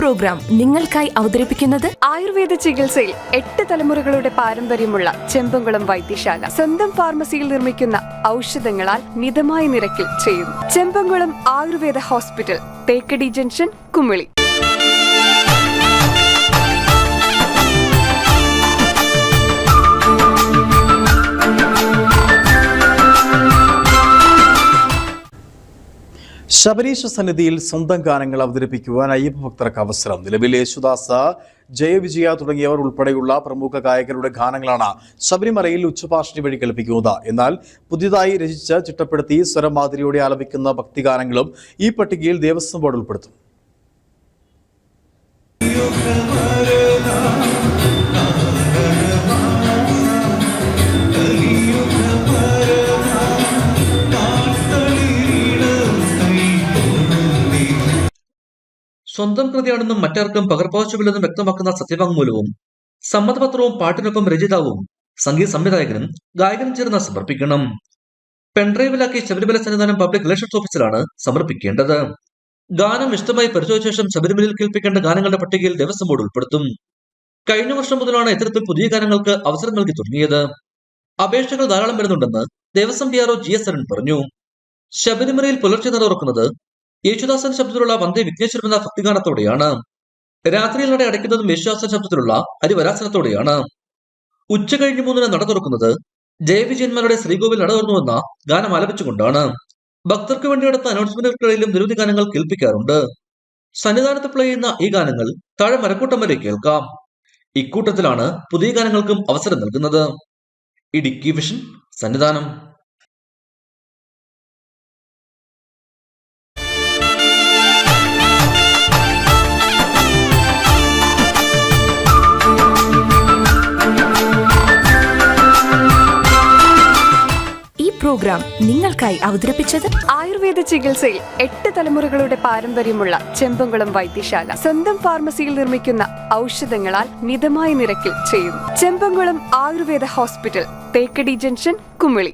Programme നിങ്ങൾക്കായി അവതരിപ്പിക്കുന്നത് ആയുർവേദ ചികിത്സയിൽ 8 തലമുറകളുടെ പാരമ്പര്യമുള്ള ചെമ്പംകുളം വൈദ്യശാല സ്വന്തം ഫാർമസിയിൽ നിർമ്മിക്കുന്ന ഔഷധങ്ങളാൽ മിതമായ നിരക്കിൽ ചെയ്യുന്നു. Chembankulam Ayurveda hospital, Thekkady junction, Kumily. ശബരീശ സന്നിധിയിൽ സ്വന്തം ഗാനങ്ങൾ അവതരിപ്പിക്കുവാൻ അയ്യപ്പ ഭക്തർക്ക് അവസരം. നിലവിൽ യേശുദാസ്, ജയവിജയ തുടങ്ങിയവർ ഉൾപ്പെടെയുള്ള പ്രമുഖ ഗായകരുടെ ഗാനങ്ങളാണ് ശബരിമലയിൽ ഉച്ചഭാഷിണി വഴി കേൾപ്പിക്കുന്നത്. എന്നാൽ പുതിയതായി രചിച്ച് ചിട്ടപ്പെടുത്തി സ്വരമാതിരിയോടെ ആലപിക്കുന്ന ഭക്തിഗാനങ്ങളും ഈ പട്ടികയിൽ ദേവസ്വം ബോർഡ് ഉൾപ്പെടുത്തും. സ്വന്തം കൃതിയാണെന്നും മറ്റാർക്കും പകർപ്പാവശ്യമില്ലെന്നും വ്യക്തമാക്കുന്ന സത്യവാങ്മൂലവും സമ്മതപത്രവും പാട്ടിനൊപ്പം രചയിതാവും സംഗീത സംവിധായകനും ഗായകനും ചേർന്ന് സമർപ്പിക്കണം. പെൺഡ്രൈവിലാക്കി ശബരിമല സന്നിധാനം പബ്ലിക് റിലേഷൻസ് ഓഫീസിലാണ് സമർപ്പിക്കേണ്ടത്. ഗാനം ഇഷ്ടമായി പരിശോധിച്ച ശേഷം ശബരിമലയിൽ കേൾപ്പിക്കേണ്ട ഗാനങ്ങളുടെ പട്ടികയിൽ ദേവസ്വം ബോർഡ് ഉൾപ്പെടുത്തും. കഴിഞ്ഞ വർഷം മുതലാണ് ഇത്തരത്തിൽ പുതിയ ഗാനങ്ങൾക്ക് അവസരം നൽകി തുടങ്ങിയത്. അപേക്ഷകൾ ധാരാളം വരുന്നുണ്ടെന്ന് ദേവസ്വം PRO GS അരുൺ പറഞ്ഞു. ശബരിമലയിൽ പുലർച്ചെ നട തുറക്കുന്നത് യേശുദാസൻ ശബ്ദത്തിലുള്ള വന്ദേ വിഘ്നേശ്വരം എന്ന ഭക്തിഗാനത്തോടെയാണ്. രാത്രിയിൽ നട അടയ്ക്കുന്നതും യേശുദാസൻ ശബ്ദത്തിലുള്ള ഹരിവരാസനത്തോടെയാണ്. ഉച്ച കഴിഞ്ഞ് 3 നട തുറക്കുന്നത് ജയവിജയന്മാരുടെ ശ്രീകോവിൽ നട തുറന്നുവെന്ന ഗാനം ആലപിച്ചുകൊണ്ടാണ്. ഭക്തർക്ക് വേണ്ടി നടത്ത അനൗൺസ്മെന്റുകൾക്കിടയിലും നിരവധി ഗാനങ്ങൾ കേൾപ്പിക്കാറുണ്ട്. സന്നിധാനത്ത് പ്ലേ ചെയ്യുന്ന ഈ ഗാനങ്ങൾ താഴെ മരക്കൂട്ടം വരെ കേൾക്കാം. ഇക്കൂട്ടത്തിലാണ് പുതിയ ഗാനങ്ങൾക്കും അവസരം നൽകുന്നത്. ഇടുക്കി വിഷൻ, സന്നിധാനം. പ്രോഗ്രാം നിങ്ങൾക്കായി അവതരിപ്പിച്ചത് ആയുർവേദ ചികിത്സയിൽ 8 തലമുറകളുടെ പാരമ്പര്യമുള്ള ചെമ്പംകുളം വൈദ്യശാല സ്വന്തം ഫാർമസിയിൽ നിർമ്മിക്കുന്ന ഔഷധങ്ങളാൽ മിതമായ നിരക്കിൽ ചെയ്യുന്നു. Chembankulam Ayurveda hospital, Thekkady junction, Kumily.